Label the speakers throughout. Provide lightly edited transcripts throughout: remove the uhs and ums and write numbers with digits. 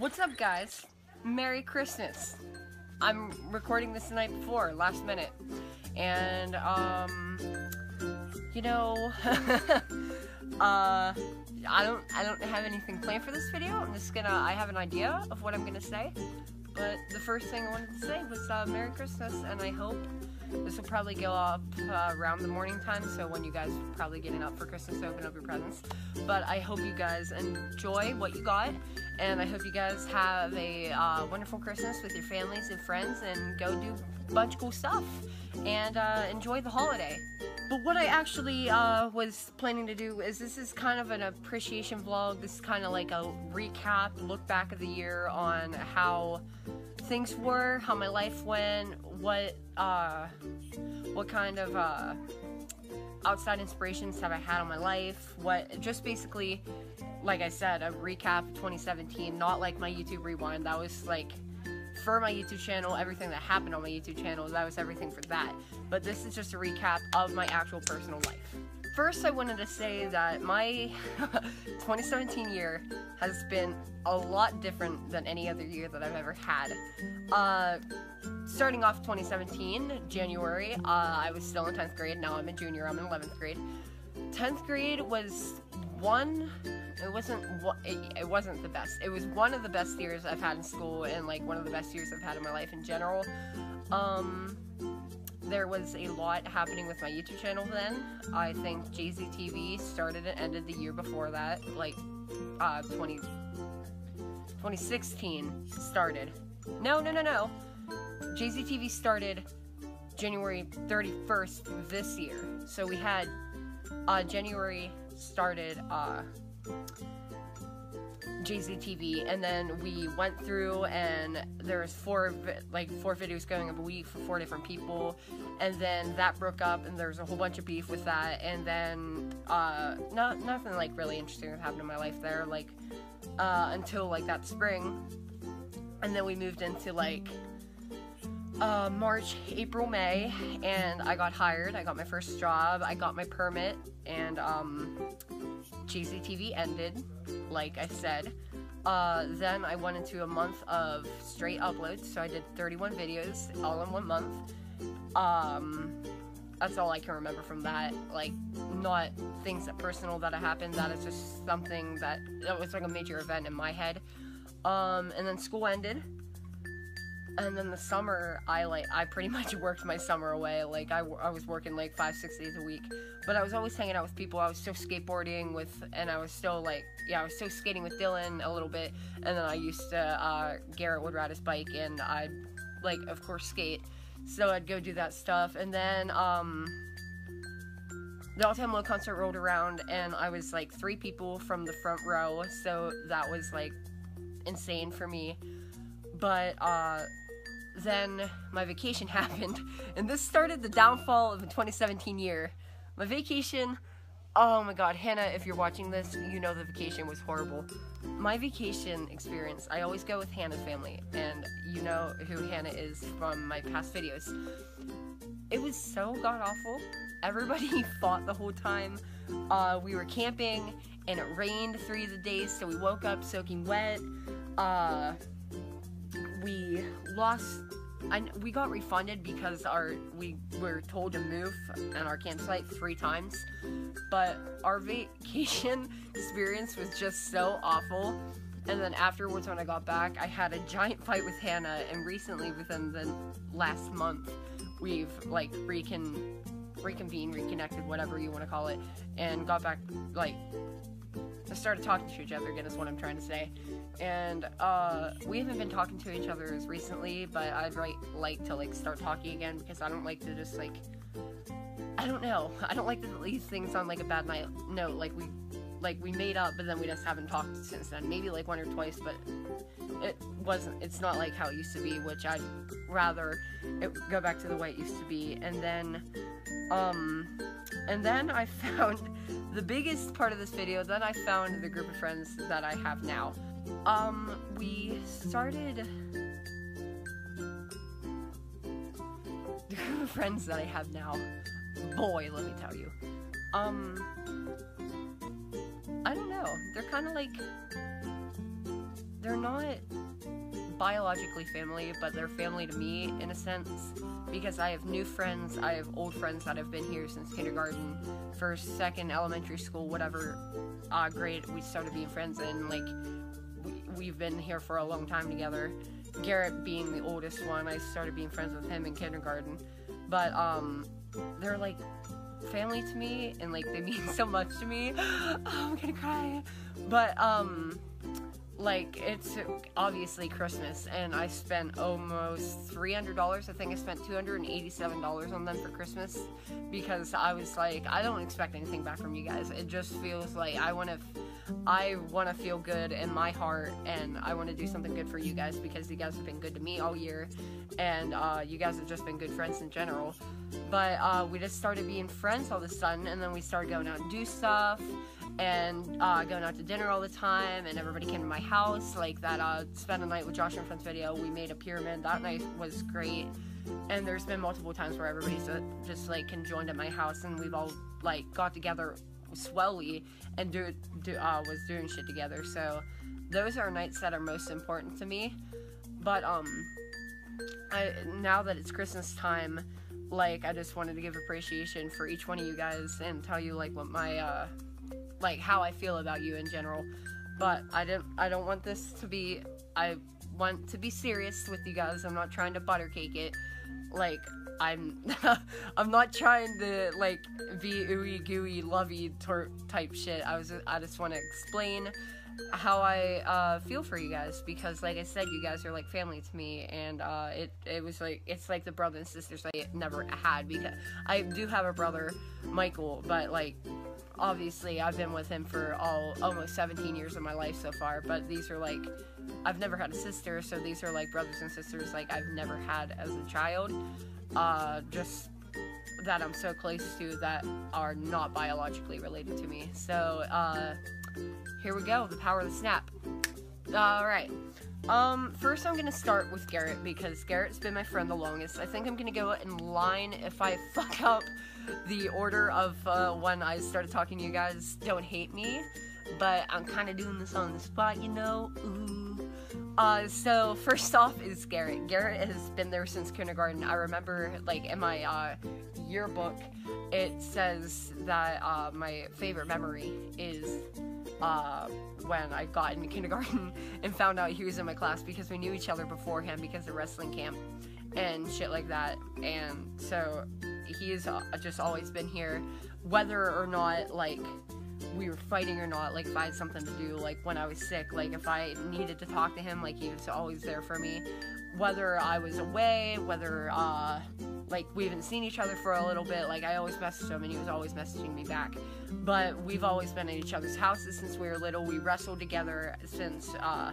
Speaker 1: What's up, guys? Merry Christmas. I'm recording this the night before, last minute. And, you know, I don't have anything planned for this video. I have an idea of what I'm gonna say. But the first thing I wanted to say was, Merry Christmas, and I hope this will probably go up around the morning time, so when you guys are probably getting up for Christmas to open up your presents. But I hope you guys enjoy what you got, and I hope you guys have a wonderful Christmas with your families and friends, and go do a bunch of cool stuff, and enjoy the holiday. But what I actually was planning to do is, this is kind of an appreciation vlog. This is kind of like a recap, look back of the year on how things were, how my life went, what kind of outside inspirations have I had on my life, just basically, like I said, a recap of 2017, not like my YouTube rewind. That was like for my YouTube channel, everything that happened on my YouTube channel, that was everything for that. But this is just a recap of my actual personal life. First, I wanted to say that my 2017 year has been a lot different than any other year that I've ever had. Starting off 2017, January, I was still in 10th grade. Now I'm a junior, I'm in 11th grade. 10th grade was it wasn't the best. It was one of the best years I've had in school, and like one of the best years I've had in my life in general. There was a lot happening with my YouTube channel then. I think Jztv started and ended the year before that, like 2016 started. No. Jztv started January 31st this year. So we had January started Jztv, and then we went through, and there was four videos going up a week for 4 different people, and then that broke up, and there was a whole bunch of beef with that, and then nothing like really interesting happened in my life there, like until like that spring, and then we moved into like March, April, May, and I got hired. I got my first job, I got my permit, and Jztv ended, like I said. Then I went into a month of straight uploads, so I did 31 videos all in 1 month. That's all I can remember from that, like, not things that personal that happened. That is just something that was like a major event in my head. And then school ended. And then the summer, I pretty much worked my summer away. Like, I was working like 5-6 days a week, but I was always hanging out with people. I was still skateboarding and I was still like, I was still skating with Dylan a little bit, and then I used to, Garrett would ride his bike, and I'd, like, of course, skate, so I'd go do that stuff. And then, the All-Time Low concert rolled around, and I was, like, 3 people from the front row, so that was, like, insane for me. But, then my vacation happened, and this started the downfall of the 2017 year. My vacation, oh my god, Hannah, if you're watching this, you know the vacation was horrible. My vacation experience, I always go with Hannah's family, and you know who Hannah is from my past videos. It was so god-awful. Everybody fought the whole time. We were camping, and it rained 3 of the days, so we woke up soaking wet. We got refunded because we were told to move at our campsite 3 times, but our vacation experience was just so awful. And then afterwards, when I got back, I had a giant fight with Hannah, and recently, within the last month, we've like reconvened, reconnected, whatever you want to call it, and got back, like, I started talking to each other again, is what I'm trying to say. And we haven't been talking to each other as recently, but I'd like to like start talking again, because I don't like to just like, I don't know, I don't like to leave things on like a bad note. Like we made up, but then we just haven't talked since then. Maybe like 1 or twice, but it's not like how it used to be, which I'd rather it go back to the way it used to be. And then I found the biggest part of this video. Then I found the group of friends that I have now. We started the group of friends that I have now. Boy, let me tell you. I don't know. They're kind of like they're not biologically family, but they're family to me in a sense, because I have new friends, I have old friends that have been here since kindergarten, first, second, elementary school, whatever grade we started being friends in. Like, we've been here for a long time together. Garrett being the oldest one, I started being friends with him in kindergarten. But they're like family to me, and like they mean so much to me. Oh, I'm gonna cry. But like, it's obviously Christmas, and I spent almost $300. I think I spent $287 on them for Christmas, because I was like, I don't expect anything back from you guys. It just feels like I want to feel good in my heart, and I want to do something good for you guys, because you guys have been good to me all year, and you guys have just been good friends in general. But we just started being friends all of a sudden, and then we started going out and do stuff, and going out to dinner all the time, and everybody came to my house. Like that Spend a Night with Josh and Friends video, we made a pyramid. That night was great. And there's been multiple times where everybody's just like conjoined at my house, and we've all like got together swellly and was doing shit together. So those are nights that are most important to me. But now that it's Christmas time, like, I just wanted to give appreciation for each one of you guys and tell you like what my like how I feel about you in general. But I don't want this to be, I want to be serious with you guys. I'm not trying to buttercake it. Like, I'm not trying to like be ooey gooey lovey type shit. I just want to explain how I feel for you guys, because like I said, you guys are like family to me, and it was like, it's like the brothers and sisters I never had, because I do have a brother, Michael, but like obviously I've been with him for almost 17 years of my life so far. But these are like, I've never had a sister, so these are like brothers and sisters like I've never had as a child, just that I'm so close to, that are not biologically related to me. So here we go, the power of the snap. Alright, first I'm gonna start with Garrett, because Garrett's been my friend the longest. I think I'm gonna go in line. If I fuck up the order of when I started talking to you guys, don't hate me, but I'm kind of doing this on the spot, you know. Ooh. So first off is Garrett. Garrett has been there since kindergarten. I remember, like, in my yearbook, it says that my favorite memory is when I got into kindergarten and found out he was in my class, because we knew each other beforehand because of wrestling camp and shit like that. And so he's just always been here, whether or not like we were fighting or not. Like, if I had something to do, like when I was sick, like if I needed to talk to him, like he was always there for me, whether I was away, whether like we haven't seen each other for a little bit. Like, I always messaged him and he was always messaging me back. But we've always been at each other's houses since we were little. We wrestled together since I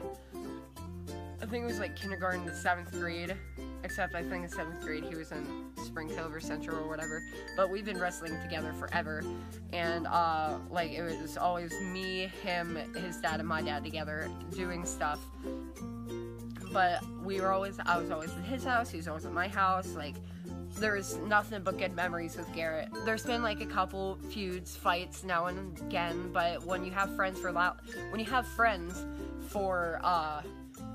Speaker 1: think it was like kindergarten to 7th grade, except I think in 7th grade he was in Spring Cove Central or whatever. But we've been wrestling together forever, and like it was always me, him, his dad, and my dad together doing stuff. But I was always at his house, he was always at my house. Like, there's nothing but good memories with Garrett. There's been like a couple feuds, fights now and again, but when you have friends for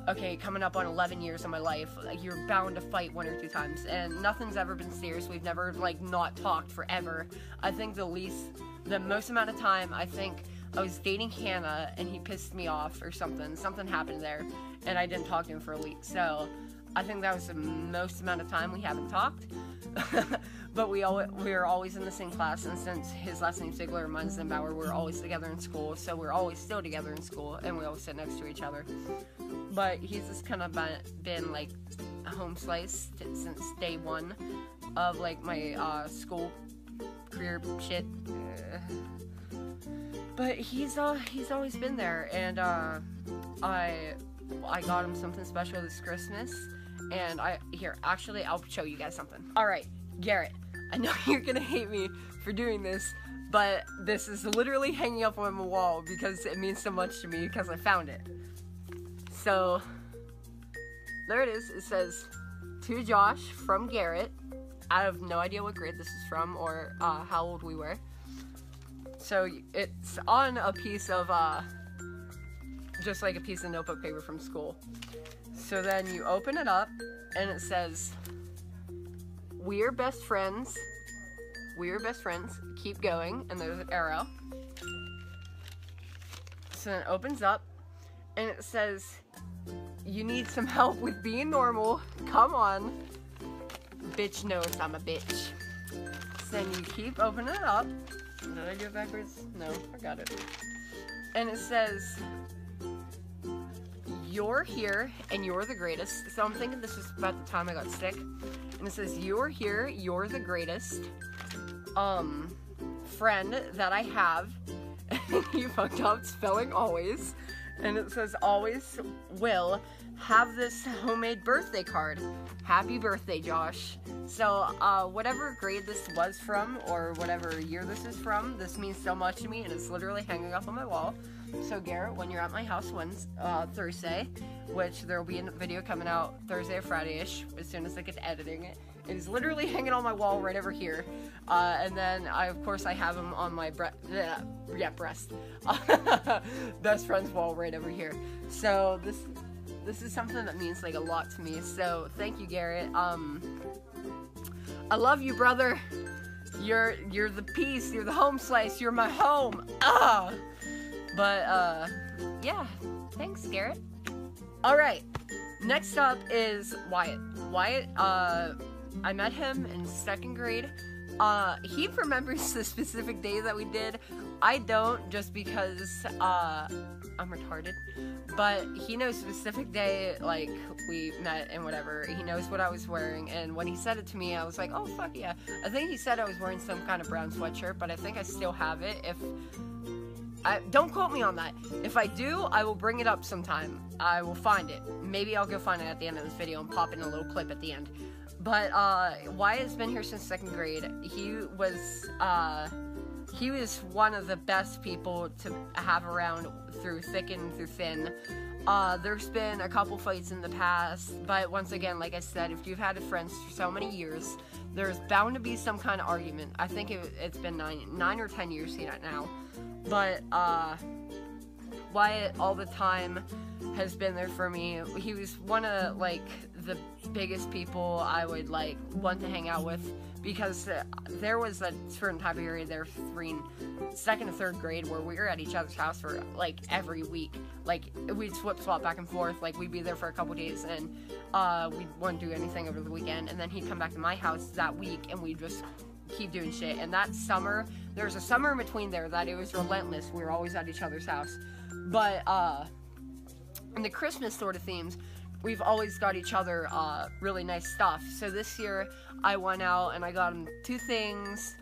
Speaker 1: okay, coming up on 11 years of my life, like, you're bound to fight 1 or 2 times, and nothing's ever been serious. We've never like not talked forever. I think the most amount of time, I think I was dating Hannah and he pissed me off or something happened there, and I didn't talk to him for a week. So I think that was the most amount of time we haven't talked. But we were always in the same class, and since his last name's Ziegler and mine's Zimbauer, we're always together in school, so we're always still together in school, and we always sit next to each other. But he's just kind of been like a home slice since day one of like my school career shit. But he's always been there, and I got him something special this Christmas, and I'll show you guys something. Alright, Garrett, I know you're gonna hate me for doing this, but this is literally hanging up on my wall because it means so much to me, because I found it. So, there it is. It says, "To Josh from Garrett." I have no idea what grade this is from or how old we were. So, it's on a piece of just like a piece of notebook paper from school. So then you open it up, and it says, "We are best friends. We are best friends. Keep going." And there's an arrow. So then it opens up, and it says, "You need some help with being normal. Come on." Bitch knows I'm a bitch. So then you keep opening it up. Did I do it backwards? No, I got it. And it says, "You're here and you're the greatest." So I'm thinking this is about the time I got sick. And it says, "You're here, you're the greatest friend that I have." You fucked up spelling always. And it says, "Always will have this homemade birthday card. Happy birthday, Josh." So, whatever grade this was from, or whatever year this is from, this means so much to me, and it's literally hanging up on my wall. So, Garrett, when you're at my house Thursday, which there will be a video coming out Thursday or Friday-ish, as soon as I get to editing it, it is literally hanging on my wall right over here. And then, of course, I have him on my breast. Best friend's wall right over here. So, this is something that means, like, a lot to me. So, thank you, Garrett. I love you, brother. You're the piece. You're the home slice. You're my home. But, yeah. Thanks, Garrett. Alright. Next up is Wyatt. Wyatt, I met him in 2nd grade. He remembers the specific day that we did. I don't, just because, I'm retarded. But he knows specific day, like, we met and whatever. He knows what I was wearing, and when he said it to me, I was like, oh, fuck yeah. I think he said I was wearing some kind of brown sweatshirt, but I think I still have it. Don't quote me on that. If I do, I will bring it up sometime. I will find it. Maybe I'll go find it at the end of this video and pop in a little clip at the end. But, Wyatt's been here since 2nd grade. He was one of the best people to have around through thick and through thin. There's been a couple fights in the past, but once again, like I said, if you've had friends for so many years, there's bound to be some kind of argument. I think it's been 9 or 10 years now. But, Wyatt all the time has been there for me. He was one of, like, the biggest people I would, like, want to hang out with, because there was a certain time period there between 2nd and 3rd grade where we were at each other's house for, like, every week. Like, we'd swap back and forth. Like, we'd be there for a couple days, and we wouldn't do anything over the weekend, and then he'd come back to my house that week, and we'd just keep doing shit. And that summer, there was a summer in between there that it was relentless. We were always at each other's house. But, in the Christmas sort of themes, we've always got each other, really nice stuff. So this year, I went out and I got him 2 things.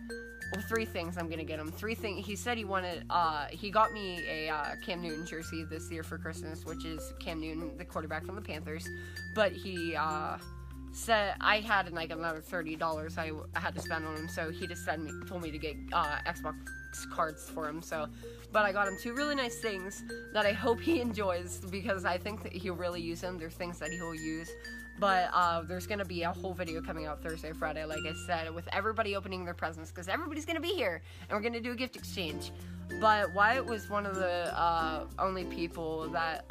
Speaker 1: Well, 3 things I'm gonna get him. 3 things. He said he wanted, he got me a, Cam Newton jersey this year for Christmas, which is Cam Newton, the quarterback from the Panthers. But he, said I had, like, another $30 I had to spend on him, so he just told me to get, Xbox cards for him, so. But I got him 2 really nice things that I hope he enjoys, because I think that he'll really use them. They're things that he'll use. But, there's gonna be a whole video coming out Thursday or Friday, like I said, with everybody opening their presents, because everybody's gonna be here, and we're gonna do a gift exchange. But Wyatt was one of the, only people that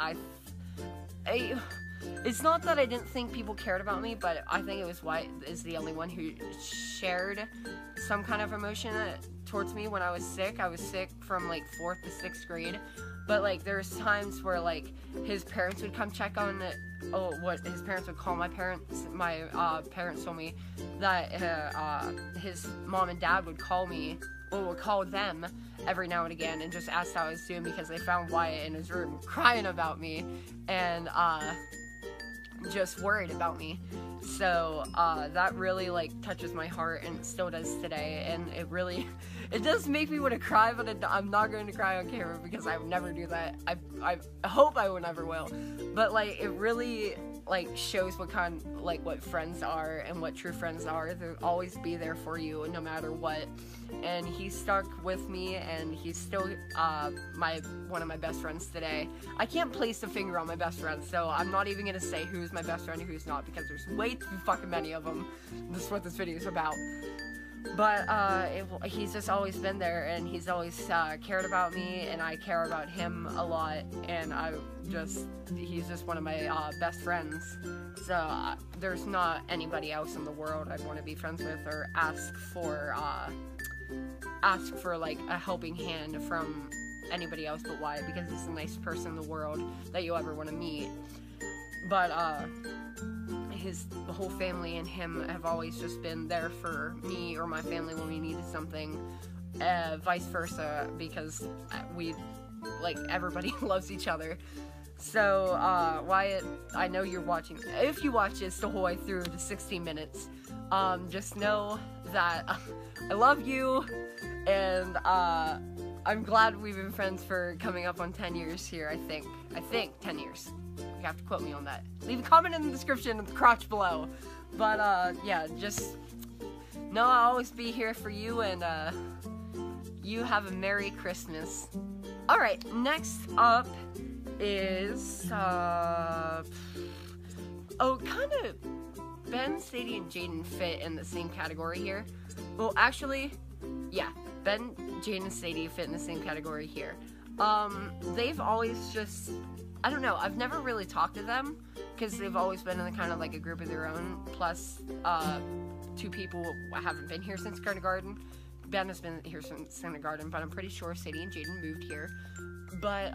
Speaker 1: it's not that I didn't think people cared about me, but I think it was Wyatt is the only one who shared some kind of emotion towards me when I was sick. I was sick from, like, 4th to 6th grade. But, like, there's times where, like, his parents would come check on it. His parents would call my parents. My parents told me that his mom and dad would call me, or would call them every now and again and just ask how I was doing, because they found Wyatt in his room crying about me and just worried about me. So that really, like, touches my heart, and it still does today. And it does make me want to cry, but I'm not going to cry on camera because I would never do that. I hope I never will. But, like, it really, like, shows what what friends are and what true friends are. They'll always be there for you no matter what. And he stuck with me, and he's still one of my best friends today. I can't place a finger on my best friend, so I'm not even gonna say who's my best friend and who's not, because there's way too fucking many of them. This is what this video is about. But he's just always been there, and he's always cared about me, and I care about him a lot, and he's just one of my best friends. So there's not anybody else in the world I'd want to be friends with or ask for like a helping hand from anybody else but Wyatt, because he's the nicest person in the world that you'll ever want to meet. But his whole family and him have always just been there for me or my family when we needed something, vice versa, because everybody loves each other. So Wyatt, I know you're watching. If you watch this the whole way through the 16 minutes, just know that I love you, and I'm glad we've been friends for coming up on 10 years here. I think 10 years. You have to quote me on that. Leave a comment in the description of the crotch below. But yeah, just know I'll always be here for you, and you have a Merry Christmas. Alright, next up is kind of Ben, Sadie, and Jaden fit in the same category here. Well, actually, yeah, Ben, Jaden, and Sadie fit in the same category here. They've always just, I don't know, I've never really talked to them, because they've always been in kind of like a group of their own, plus, 2 people haven't been here since kindergarten. Ben has been here since kindergarten, but I'm pretty sure Sadie and Jaden moved here. But,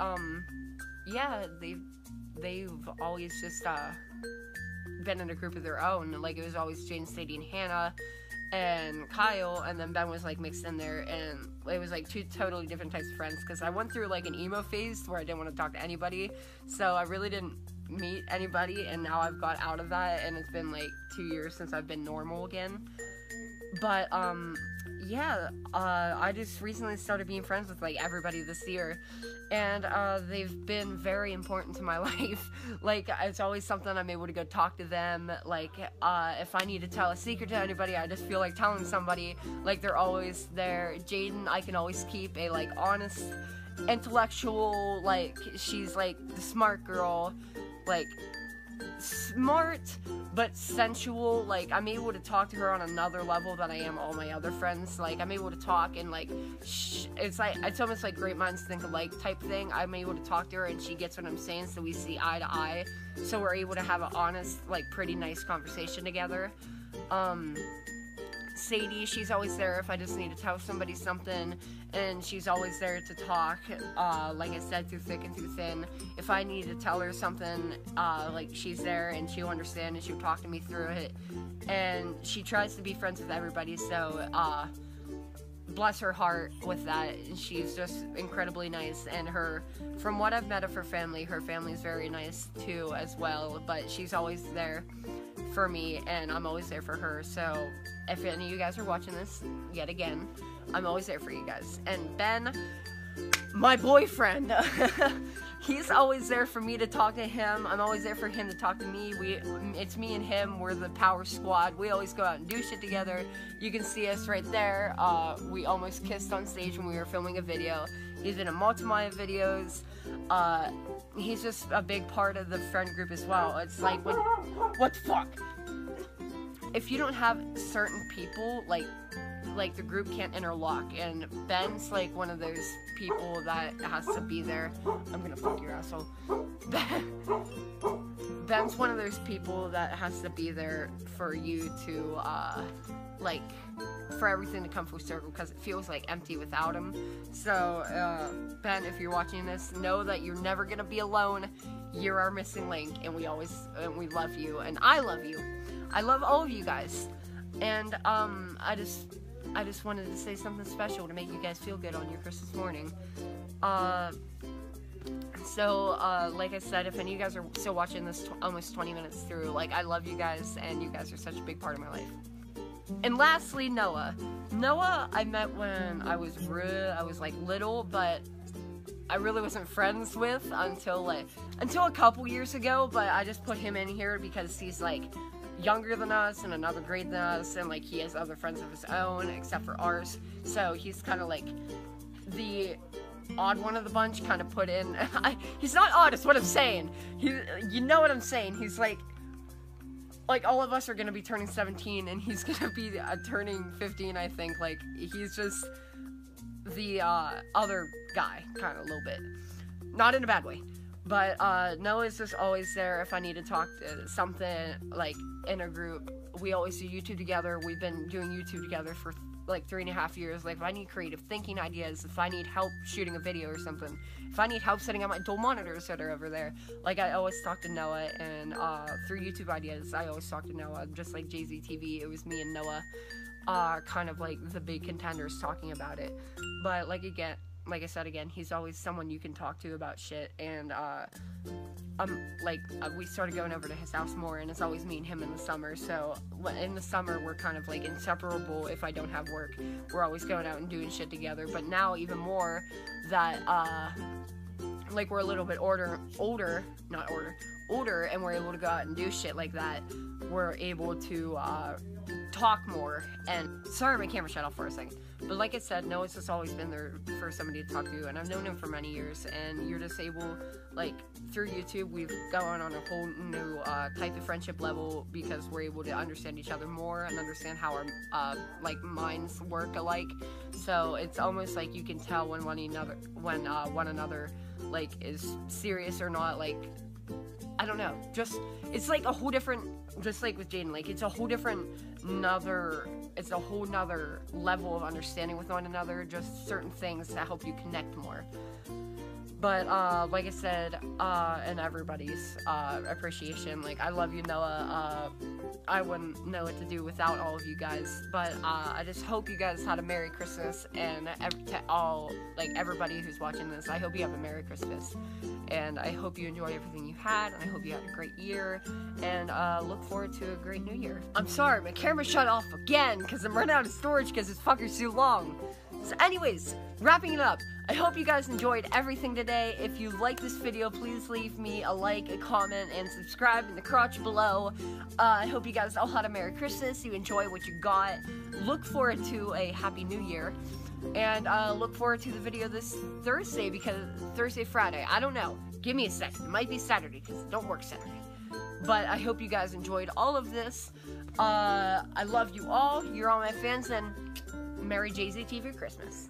Speaker 1: yeah, they've always just, been in a group of their own. Like, it was always Jaden, Sadie, and Hannah, and Kyle, and then Ben was, like, mixed in there, and it was, like, 2 totally different types of friends, because I went through, like, an emo phase where I didn't want to talk to anybody, so I really didn't meet anybody, and now I've got out of that, and it's been, like, 2 years since I've been normal again. But, yeah, I just recently started being friends with, like, everybody this year, and, they've been very important to my life. Like, it's always something I'm able to go talk to them. Like, if I need to tell a secret to anybody, I just feel like telling somebody. Like, they're always there. Jaden, I can always keep a, like, honest, intellectual, like, she's, like, the smart girl, like, smart but sensual. Like, I'm able to talk to her on another level than I am all my other friends. Like, I'm able to talk and, like, it's almost like great minds think alike type thing. I'm able to talk to her and she gets what I'm saying, so we see eye to eye, so we're able to have an honest, like, pretty nice conversation together. Sadie, she's always there if I just need to tell somebody something, and she's always there to talk, like I said, through thick and through thin. If I need to tell her something, like, she's there, and she'll understand, and she'll talk to me through it, and she tries to be friends with everybody, so, bless her heart with that. She's just incredibly nice, and from what I've met of her family is very nice, too, as well, but she's always there for me, and I'm always there for her. So if any of you guys are watching this, yet again, I'm always there for you guys. And Ben, my boyfriend, he's always there for me to talk to him. I'm always there for him to talk to me. It's me and him. We're the power squad. We always go out and do shit together. You can see us right there. We almost kissed on stage when we were filming a video. He's in a multitude of videos. He's just a big part of the friend group as well. It's like, what the fuck? If you don't have certain people, like the group can't interlock, and Ben's like one of those people that has to be there. I'm gonna fuck your asshole. Ben's one of those people that has to be there for you to, like, for everything to come full circle, because it feels like empty without him. So, Ben, if you're watching this, know that you're never gonna be alone. You're our missing link, and we love you, and I love you. I love all of you guys, and, I just wanted to say something special to make you guys feel good on your Christmas morning. So, like I said, if any of you guys are still watching this almost 20 minutes through, like, I love you guys, and you guys are such a big part of my life. And lastly, Noah. Noah, I met when I was like, little, but I really wasn't friends with until a couple years ago, but I just put him in here because he's, like, younger than us and another grade than us, and, like, he has other friends of his own except for ours, so he's kind of like the odd one of the bunch, kind of put in. He's not odd, it's what I'm saying. You know what I'm saying. He's like like, all of us are gonna be turning 17, and he's gonna be turning 15, I think. Like, he's just the other guy, kind of, a little bit. Not in a bad way. But Noah's just always there if I need to talk to something, like, in a group. We always do YouTube together. We've been doing YouTube together for like 3.5 years. Like, if I need creative thinking ideas, if I need help shooting a video or something, if I need help setting up my dual monitors that are over there, like, I always talk to Noah. And through YouTube ideas, I always talk to Noah. Just like Jztv, it was me and Noah, kind of like the big contenders talking about it. But like I said again, he's always someone you can talk to about shit. And we started going over to his house more, and it's always me and him in the summer. So in the summer, we're kind of like inseparable. If I don't have work, we're always going out and doing shit together. But now even more that like, we're a little bit older, and we're able to go out and do shit like that. We're able to talk more. And sorry, my camera shut off for a second. But like I said, Noah's just always been there for somebody to talk to, and I've known him for many years. And you're just able, like, through YouTube, we've gone on a whole new type of friendship level, because we're able to understand each other more and understand how our like, minds work alike. So it's almost like you can tell when one another like, is serious or not. Like, I don't know, just, it's like a whole different, just like with Jaden, like, it's a whole different it's a whole nother level of understanding with one another, just certain things that help you connect more. But, like I said, and everybody's, appreciation, like, I love you, Noah. I wouldn't know what to do without all of you guys, but, I just hope you guys had a Merry Christmas, and everybody who's watching this, I hope you have a Merry Christmas, and I hope you enjoy everything you had, and I hope you had a great year, and, look forward to a great new year. I'm sorry, my camera shut off again, because I'm running out of storage, because this fucker's too long. So anyways, wrapping it up, I hope you guys enjoyed everything today. If you like this video, please leave me a like, a comment, and subscribe in the crotch below. I hope you guys all had a Merry Christmas, you enjoy what you got. Look forward to a Happy New Year. And look forward to the video this Thursday, Friday, I don't know. Give me a second. It might be Saturday, because I don't work Saturday. But I hope you guys enjoyed all of this. I love you all. You're all my fans, and Merry Jztv Christmas.